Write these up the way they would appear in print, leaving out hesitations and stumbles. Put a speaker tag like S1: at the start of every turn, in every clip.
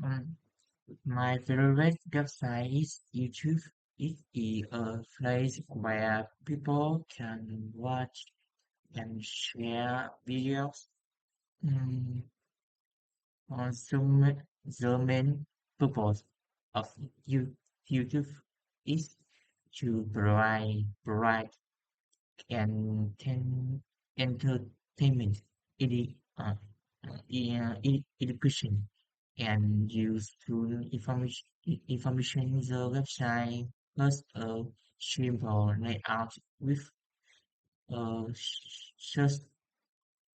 S1: Um, my favorite website is YouTube. It is a place where people can watch and share videos. Mm, the main purpose of YouTube is to provide and entertainment, edu- uh, education, and useful information. The website has a simple layout with a search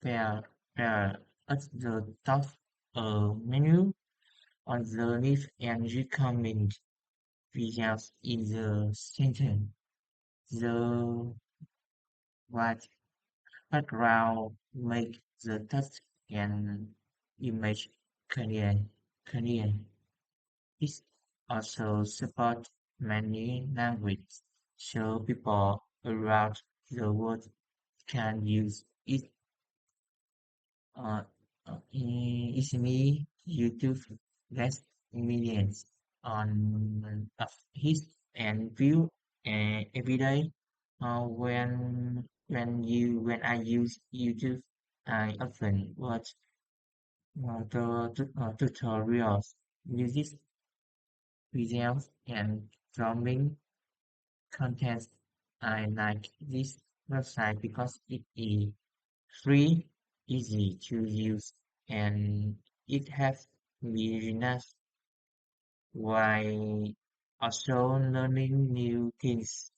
S1: bar at the top, a menu on the left, and recommend videos in the center. The right background make the text and image clear. clear. It also supports many languages, so people around the world can use it easily. YouTube lets millions on of hits and view every day. When I use YouTube, I often watch tutorials, music videos, and drawing content. I like this website because it is free, easy to use, and it has beginners while also learning new things.